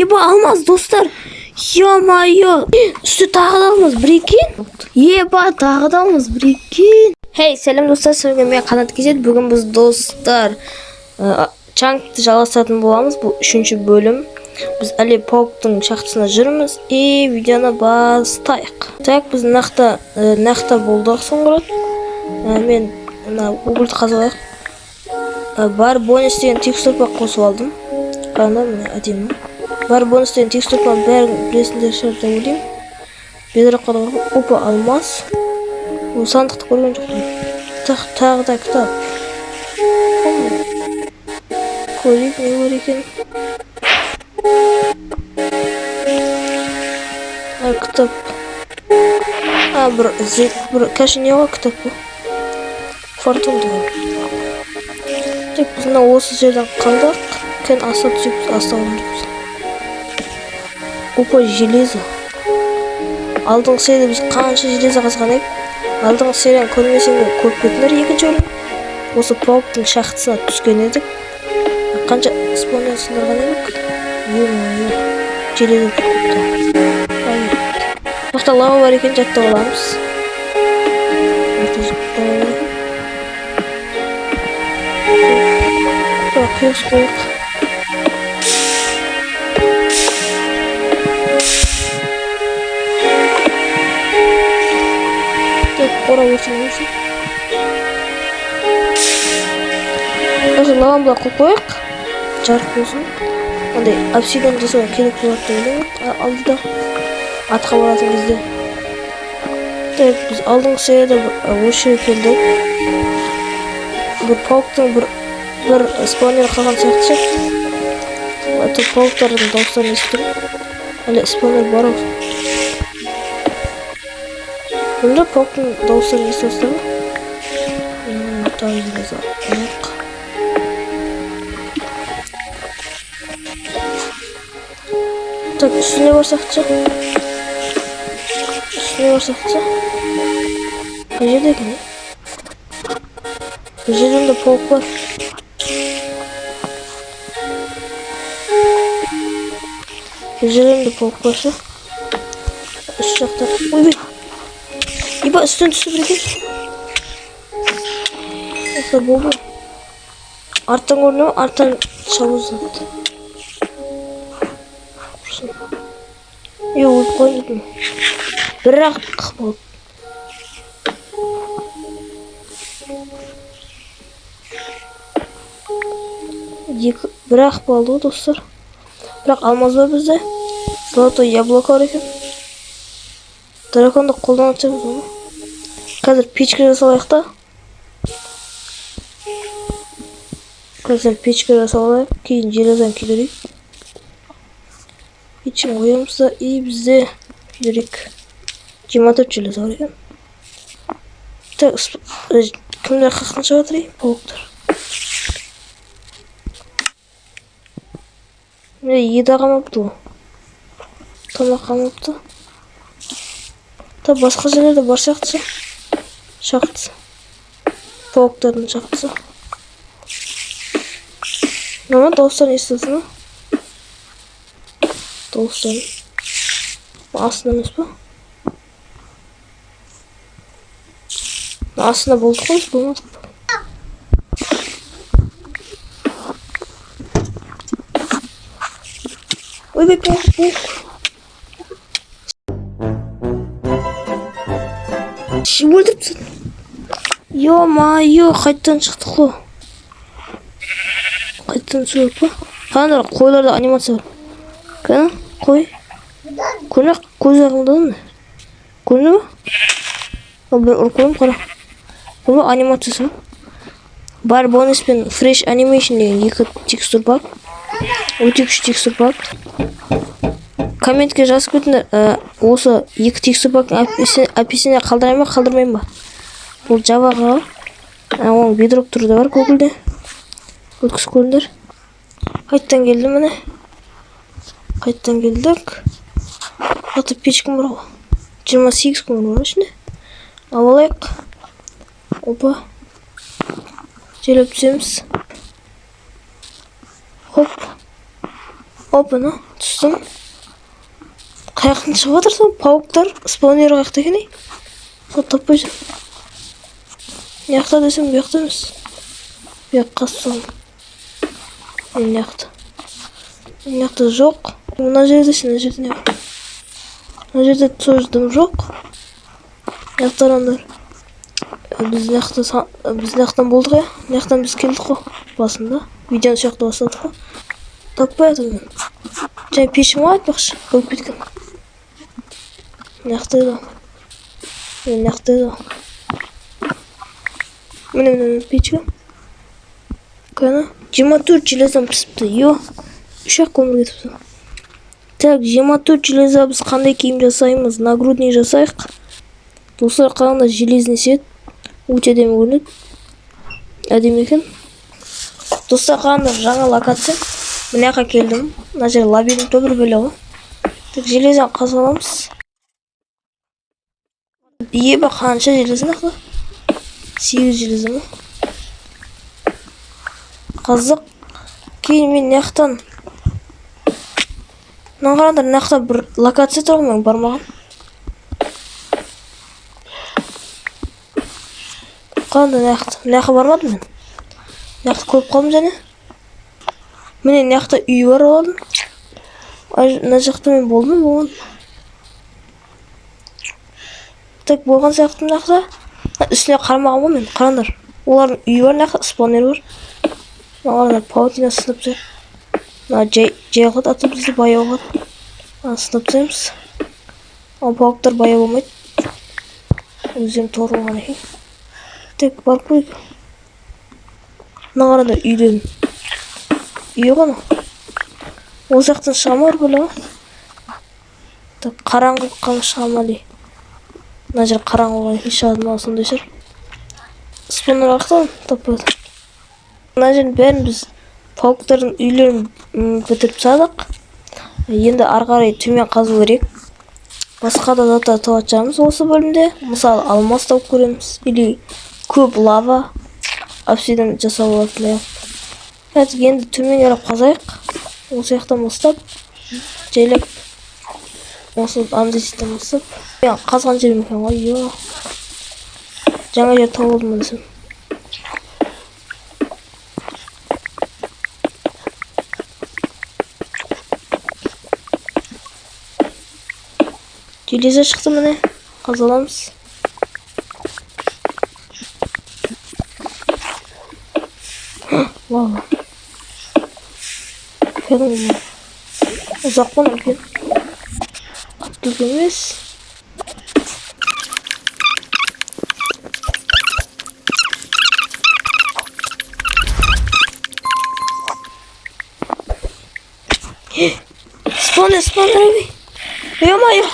Еба алмаз достар. Ё-моё. Üstü tағы да алмаз бір екен. Еба тағы да алмаз бір екен. Хей, сәлем достар, сізге мен Қанат Кезет. Бүгін біз достар чангты жалғастыратын боламыз. Бұл 3-ші бөлім. Біз әлі пауктың шахтасына жүрміз. Видеоны бастайық. Так, біз нақта болдық соңғырат. Мен Google-ды қазалайық. Бар бонус деген текстурпа қосып алдым. Қанда міне әдемі. Бар бонус деген текстурпа бәрін білесіңдер шығар деп ойлаймын. Бедіріп қалған. Опа, алмаз. Бұл сандықты көрген жоқпын. Тағы да кітап. Көрейік не бар екен. Кітап. Бір кәші не var кітап бұл? Фортунды бар. Тек біздің осы жерден қалдық. Кен аса түсіп астауын жүрміз. Опа, железо. Алдыңғы серияда біз қанша железо қазған ек. Алдыңғы серияны көрмесем де көріп кетіңдер екінші бөлім. Осы пауктың шахтасына түскен едік. Қанша спонер сындырған едік. Железо көпті. Бақта лава бар екен, жатта оламыз. Қиыс қойық. Қора өрсін өрсін. Қазір лаваны бұла қойып қойық. Жарық болсын. Андай обсидиан жасауға керек болады деп алдыда атқа баратын кезде. Так, біз алдыңғы серияда осы жерге келдік. Бір пауктың бір спаунер қалған сияқты сияқты. Әті пауктардың дауыстарын естіріп. Әлі спаунер бар ау. Бұнда пауктың дауыстарын естіріп. Там железо. Так, üstüne барсақшы. Üstüne барсақшы. Қай жерде екен? Бұл жерінде паук бар. Бұл жерінде паук бар шы. Үш жақта. Ойбай. Еба үстін түсіп бір екен. Осы бұл. Арттан көріне ма? Арттан шабу зат. Өліп қойдым. Бірақ болды. Бірақ болды достар. Бірақ алмаз бар бізде. Золотой яблоко бар екен. Драконды қолданып жатырмыз оны. Қазір печка жасалайық та. Кейін железоны күйдірейік. Печканы қоямыз да и бізде күйдірейік. 24 железо бар екен. Так, кімдер қаққанша батырайық? Пауктар. Еда қамапты ол. Тамақ қамапты. Та басқа жерлерде бар шақтысы. Шақтысы. Пауктардың шақтысы. Мама дауыстарын естісің ба? Дауыстарын. Астында емес па? Астында болдық қой, болмадық па? Ойбай, паук. Өлдіріпсің. Ё-моё, қайттан шықтық қой. Қайттан шығып па? Қандар, қойларда анимация бар. Кәна, қой. Көріне көз ағымдадың. Көріне ба? Бір ұрқойым қара. Көріне анимациясы ба? Бар бонус пен Fresh Animation деген екі текстур бар. Өте күшті текстур бар. Комментке жазып кетіңдер, осы екі текстур бактың описіне қалдырайын ба, қалдырмайын ба? Бұл Javaға. Оның бедрок түрі де бар Google'де. Өткіз көріңдер. Қайттан келді міне. Қайттан келдік. Аты печкім бар ғой. 28 күн бар ішінде. Алайық. Опа. Желеп түсеміз. Хоп. Опана, түстім. Қаяқтан шығып жатырсың? Пауктар спаунері қаяқта екен ей? Сол таппай жүр. Мияқта десем, бұяқта емес. Бұяққа соң. Мияқта. Мияқта жоқ. Мына жерде сен, мына жерде не бар? Мына жерде тоже дым жоқ. Мияқтар андар. Біз мияқтан болдық я? Мияқтан біз келдік қой басында. Видеоны сияқты бастадық қой. Таппай атым мен. Және пешім айтпақшы, көк біткен. Мияқта еді. Мияқта еді. Міне печка. Қана 24 желездан пісіпті. Йо, 3-ақ көмір кетіпті. Так, 24 железа біз қандай киім жасаймыз? Нагрудный жасайық. Достар, қараңдар, железный свет. Өте әдемі көрінеді. Әдемі екен. Достар, қараңдар, жаңа локация. Мына жаққа келдім. Мына жер лабиринт бір бөле ғой. Так, железен қазаламыз. Еба қанша железін ақы? 8 железі ма? Қызық. Кейін мен наяқтан. Мына қараңдар, наяқта бір локация тұрғы мен бармаған. Қандай наяқта? Наяққа бармадым мен. Наяқта көріп қалдым және. Міне наяқта үй бар оладым. Мына жақта мен болдым болған. Так, болған сияқты наяқта. Үстіне қармаған ғой мен. Қараңдар. Олардың үйі бар наяқта, спаунер бар. Мына қараңдар, паутина сынып жүр. Мына жайғылды аты бізді баяу қылады. Сынып түсеміз. Ал пауктар баяу болмайды. Өзім торы болған екен. Так, барып қойып. Мына қараңдар, үйден. Үйі ғана. Ол жақтан шығамар бөлі ға. Так, қараңғылық қаны шығамали. Мына жер қараңғылған екен шығадым ау сондай жер. Спаунер ақталым, таппайды. Мына жерін бәрін біз пауктардың үйлерін бітіріп садық. Енді арғарай төмен қазу керек. Басқа да заттар табатжамыз осы бөлімде. Мысалы, алмас тауып көреміз. Или көп лава. Обсидиан жасау болады. Қазір енді төмен еріп қазайық. Осы яқтан бастап. Жайлап. Осы андесеттен бастап. Қазған жерім екен ғой. Йо. Жаңа жер тауылдым десем. Железа шықты міне. Қазаламыз. Вау. Кәдімгі. Ұзақ қана екен. Қатты емес. Спаунер әбей. Ой-ой-ой.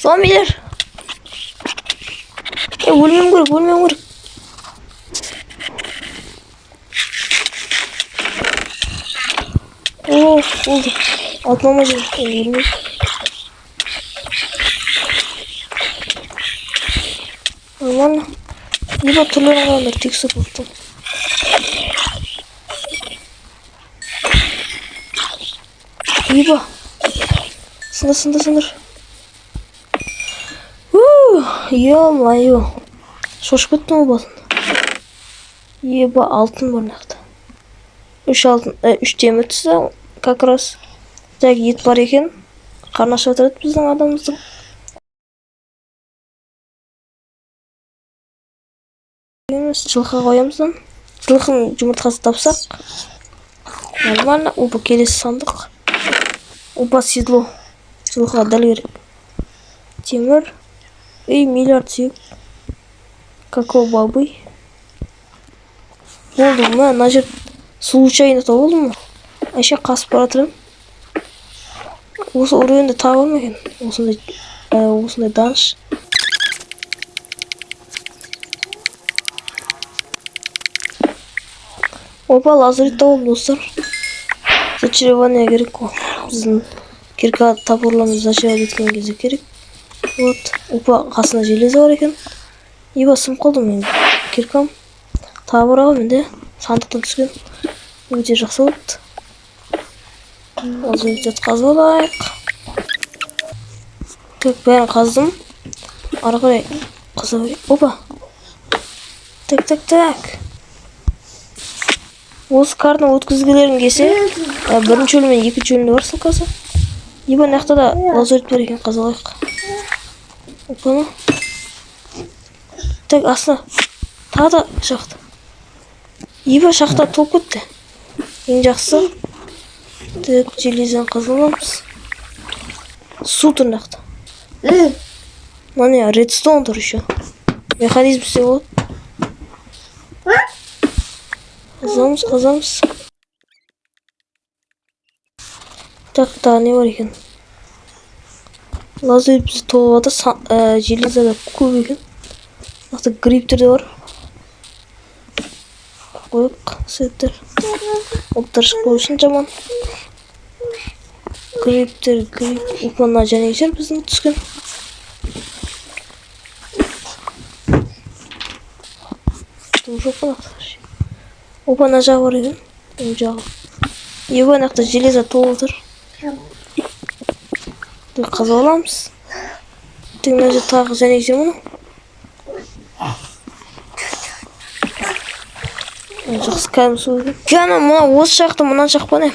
Зомбилер. Өлмем керек. О, oldu. Atmama өлмей. Нормально. Еба түрлерін қаландар, тексір болыптым. Еба. Сындар. Ё-моё. Шошып кеттім ол басында. Еба алтын бар нақты. 3 темір түсті, как раз. Так, ет бар екен. Қарнаш отырады біздің адамымыздың. Жылқы қоямыздан. Жылқының жұмыртқасы тапсақ. Нормально. Опа, келесі сандық. Опа, седло. Жылқыға дәл керек. Темір. Миллиард сүйек. Какого бабы? Болды ма? Мына жер случайно табылды ма? Айша қасып баратырым. Осы уровеньде табылды ма екен? Осындай даныш. Опа, лазурит табылды достар. Зачарование керек қой. Біздің кирка топорларымыз зачаровать еткен кезде керек. Вот. Опа, қасына железа бар екен. Еба сынып қалдым мен. Киркам. Тағы бар ағы менде. Сандықтан түскен. Өте жақсы болды. Лазурит қазып алайық. Так, бәрін қаздым. Ары қарай қаза берейік. Опа. Так. Осы картаны өткізгілерің келсе, бірінші өлім мен екінші өлімде бар сылқасы. Еба нақта да лазурит бар екен, қаза алайық. Опа. Так, астына тағы да шақты. Еба шақта толып кетті. Ең жақсы. Так, железен қазаламыз. Су тұр нақта. Мане, редстоун тұр еще. Механизм істеп болады. Қазамыз. Так, не бар екен. Лазурит бізді толып жатыр. Железада көп екен. Нақты гриптер де бар. Қойық, сеттер. Оттар шықпау үшін жаман. Гриптер. Опана және жер біздің түскен. Жоқ па нақты. Опана жағы бар екен. Жағы. Еба нақты железа толып отыр. Қаза аламыз. Мына жер тағы және жер мұны. Жақсы кәдім су екен. Кәні мұна осы жақты мұнан жақпа не.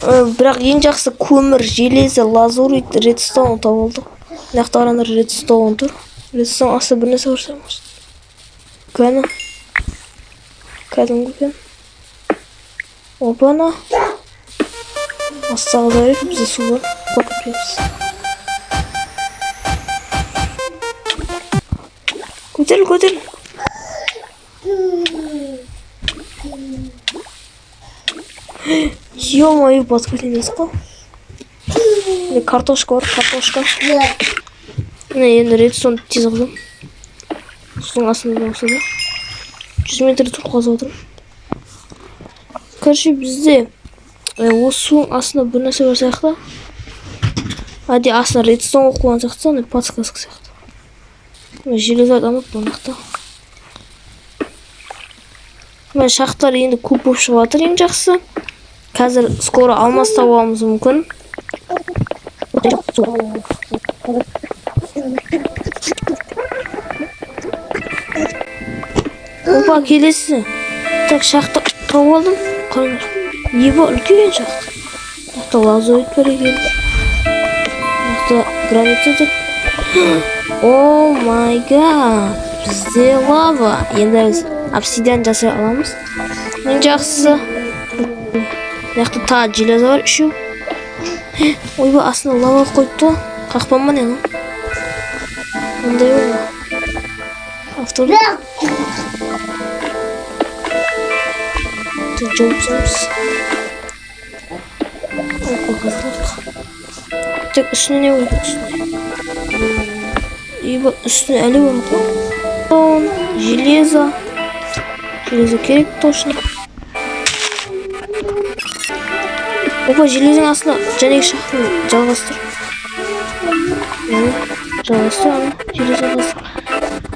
Бірақ ең жақсы көмір, железі, лазурит, редстоун табылды. Нақты арандар редстоун тұр. Редстоун асты бір нәрсе көрсем. Кәні. Кәдімгі екен. Опана. Астағы дәрек бізде су бар. Қорқытпейміз. Көтел. Ё-моё, баткөт емес қой. Картошка бар, картошка. Енді редстоун тез қылдым. Судың астында болса да. 100 метр тұр қазып отырмын. Короче, бізде осы судың астында бір нәрсе бар сияқты. Әде астына редстоун қойған сияқты, подсказка сияқты. Железа дамып болмақты. Мен шақтар енді көп болып шығып жатыр, ең жақсы. Қазір скоро алмас табуымыз мүмкін. Опа, келесі. Так, шақты тауып алдым. Қараңдар. Еба үлкен шақты. Нақты лазурит бар екен. Нақты граница деп. О май гад. Бізде лава. Енді біз обсидиан жасай аламыз. Ең жақсысы. Нақты тағы железа бар, үшеу. Ойба, астына лава қойды. Қақпан ба не ла? Ондай ойба. Авторлы. Жауып саламыз. Опа, қазылық. Так, үстіне не ойды? Еба, үстіне әлі өмді. Железа. Железа керек точно. Опа, железің астына жәнегі шақтың жалғастыр. Жалғастыр, железі жалғастыр.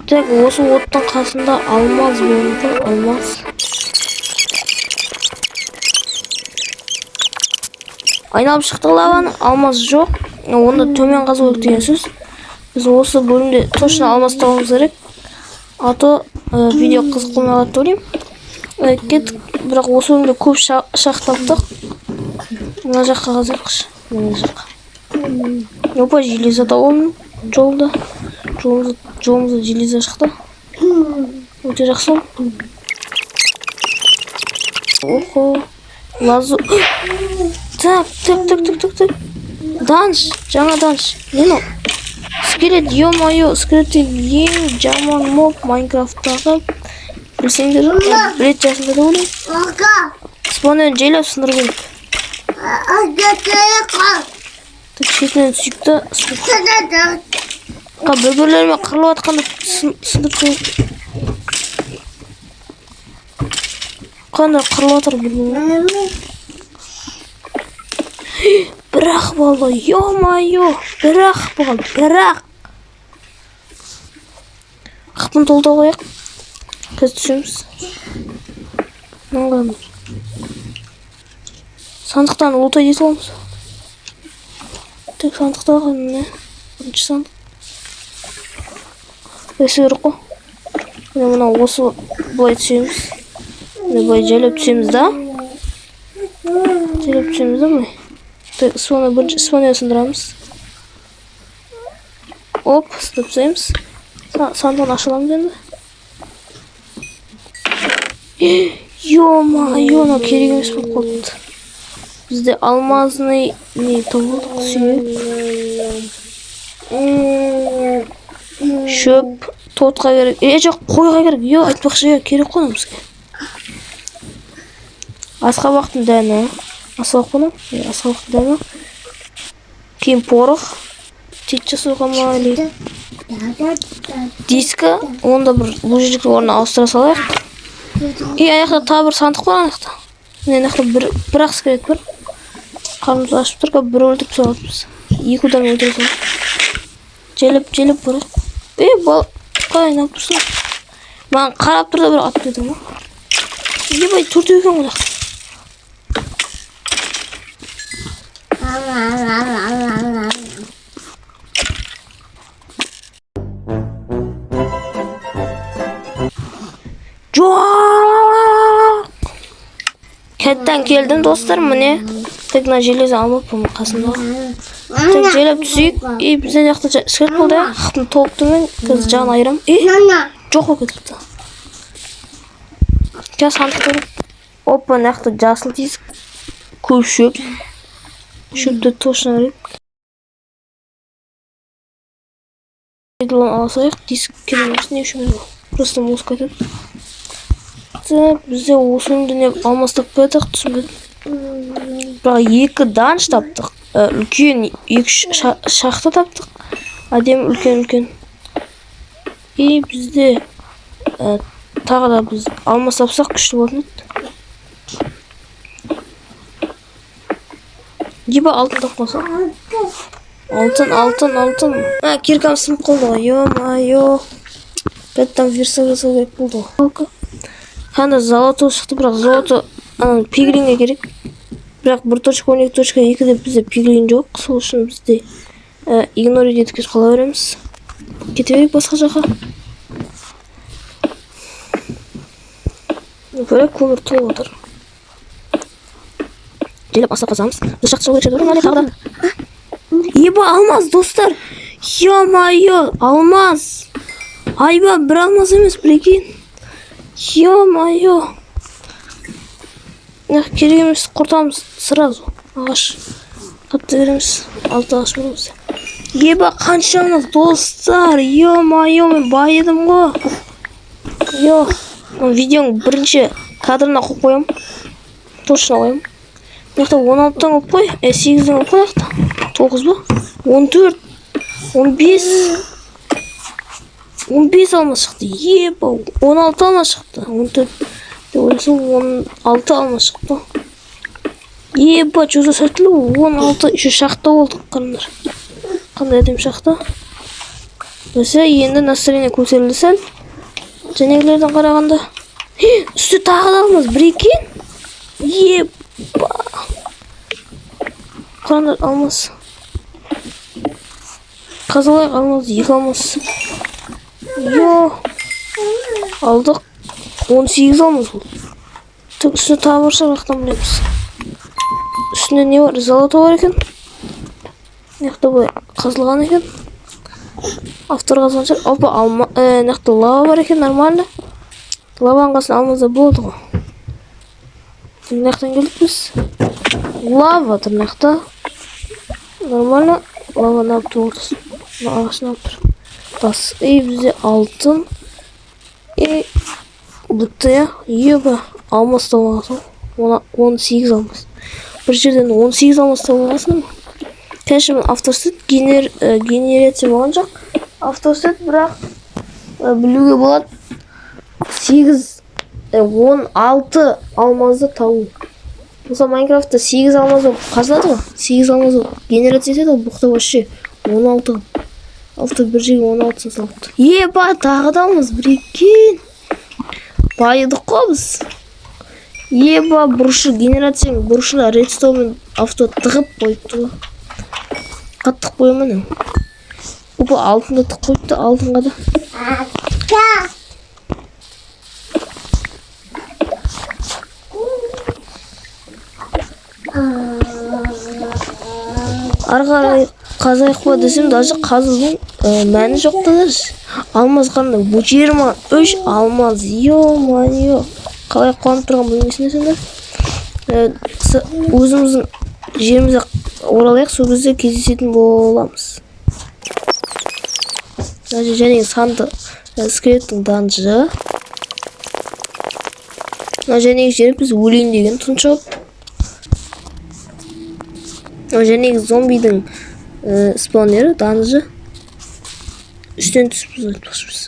Так, осы оттың қасында алмаз болуды, алмаз. Айналып шықты лаваны, алмаз жоқ. Онда төмен қазу керек деген сөз. Біз осы бөлімде точно алмаз табуымыз керек. А то видео қызық болмай қалады деп ойлаймын. Кеттік, бірақ осы бөлімде көп шақ таптық. Мына жаққа қазірқыш. Мына жаққа. Опа, железа тауым жолда. Жолымызда железа шықты. Өте жақсы. Охо. Лазу. Так. Данш, жаңа данш. Нені? Скелет, ё-моё, скелеттен ең жаман моб Майнкрафттағы. Білсеңдер, білет жасында да ойлайым. Спонен жайлап сындырып едік. Так, шетінен сүйікті. Бір-бірлеріме қырылып атқанда сындырып едік. Қандай қырылып атыр бір-бірлеріме. Бірақ болды, ё-моё, бірақ болды, бірақ. Қапын толда қояқ. Біз түсіміз. Наңғамыз. Сандықтан лутай дей саламыз. Тек сандықтағы не? Бірінші сандық. Өсі керек қой. Мына осы былай түсеміз. Былай жайлап түсеміз да. Жайлап түсеміз да былай. Тек бірінші споны сындырамыз. Оп, ұстап тастаймыз. Сандығын ашыламыз енді. Ё-ма-ё, керек емес болып қалды. Бізде алмазный не табылдық сүйек. Шөп, тотқа керек. Жоқ, қойға керек. Ё, айтпақшы, керек қой бізге. Асқабақтың дәні. Асқабақтың дәні. Кейін порық. Тет жасауға ма или диска. Онда бір бұл жердегі орнына ауыстыра салайық. Аяқта тағы бір сандық бар аяқта. Аяқта бір ақсы керек бір. Қарымызды ашып тұрға бір өлтіріп салатымыз. Екі удан өлтіріп салат. Желіп барайық. Бал, қалай нап тұрсын? Маған қарап тұрда бір атып едім ма? Ебай, төртеу екен ғой. Кәттен келдім достар, міне. Тек на железі алмаппын қасында. Тек желеп түсейік. Бізден яқты шкет болды. Қықтың толықтымен көз жағын айырам. Жоқ ол кетіпті. Кәс қандық көріп. Опа, яқты жасыл диск. Көп шөп. Шөпті точно көріп. Еділін аласайық. Диск керемес не үшін беріп. Просто музыка айтып. Бізде осынды не алмастап қойдық, түсінбедім. Бірақ екі данш таптық. Үлкен екі шақты таптық. Әдем үлкен. Бізде тағы да біз алмас тапсақ күшті болатын еді. Еба алтын тапқанса. Алтын. Киркам сынып қалды ғой. Ё-ма-ё. Қайттан версия жасау керек болды ғой. Қанда золото шықты, бірақ золото пиглинге керек. Бірақ 1.12.2 деп бізде пиглин жоқ. Сол үшін бізде игнорить етіп кет қала береміз. Кете берейік басқа жаққа. Көрек көмір толып отыр. Желеп аса қазамыз. Біз шақты шығу керек еді тағы да. Еба алмаз достар. Ё-ма-ё, алмаз. Айба, бір алмаз емес, білеген. Ё-ма-ё. Керек емес, құртамыз сразу. Ағаш. Қапты береміз. Алты ағаш береміз. Еба қанша алмаз достар. Ё-ма-ё, мен бай едім ғой. Ё. Видеоның бірінші кадрына қойып қоям. Точно қоям. Яқта 16-тан қойып қой. 8-ден қойып қой яқта. 9 ба? 14. 15 алмаз шықты. Еба 16 алмаз шықты. 14. Ойласам 16 алмаз шықты. Еба жүзі сәттілі 16 үші шақты болдық қарындар. Қандай әдем шақты. Өсе енді настроение көтерілді сәл. Жәнегілерден қарағанда. Үсті тағы да алмаз бір екен. Еба. Қарындар алмаз. Қазалайық алмаз, 2 алмаз. Йо. Алдық. 18 алмаз болды. Тек үстіне тағы бар шағақтан білеміз. Үстіне не бар? Золото бар екен. Неқта бұл қазылған екен. Автор қазылған шығар. Опа, неқта лава бар екен, нормально. Лаваның қасын алмазда болды ғой. Неқтан келдік біз. Лава тұр неқта. Нормально. Лава нап тұр ортасын. Ағаш нап тұр. Тас. Бізде алтын. Бұтты еба алмаз табылғасын. 18 алмаз. Бір жерден 18 алмаз табылғасын. Кәші мен автосет генерация болған жоқ. Автосет бірақ білуге болады 16 алмазды табу. Мысалы Майнкрафтта 8 алмаз болып қазылады ғой. 8 алмаз болып генерация етеді, ол бұқта вообще 16. Алты бір жерге 16 салыпты. Еба тағы да алмаз бір екен. Байыдық қой біз. Еба бұрышы генерацияның бұрышына редстоун авто тығып қойыпты. Қаттық қойманың. Опа алтында тық қойыпты, алтынға да. Арғарай қазайық ба десем, даже қазудың мәні жоқты даже. Алмаз қандай, бұл 23 алмаз, ё-ма-ё. Қалай қуанып тұрған білмесін сендер. Өзіміздің жерімізге оралайық, сол кезде кездесетін боламыз. Және санды скелеттің данжы. Және жеріп біз өлейін деген тұншап. Және зомбидің спаунері данжы. Үстен түсіп біз айтпақшымыз.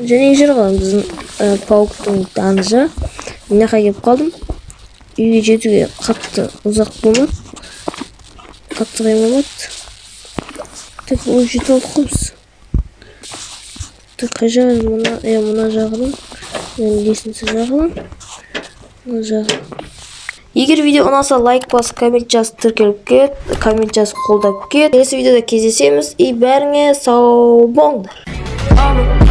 Және жер қалым біздің пауктың данжы. Мына келіп қалдым. Үйге жетуге қатты ұзақ болмады. Қатты қаймамады. Тек ол жетіп алдық қоймыз. Тек қай жағын мұна жағынан. Бесінші жағынан. Мұна жағынан. Егер видео ұнаса лайк бас, коммент жаз, тіркеліп кет, коммент жаз, қолдап кет. Келесі видеода кездесеміз. И бәріңе сау болыңдар.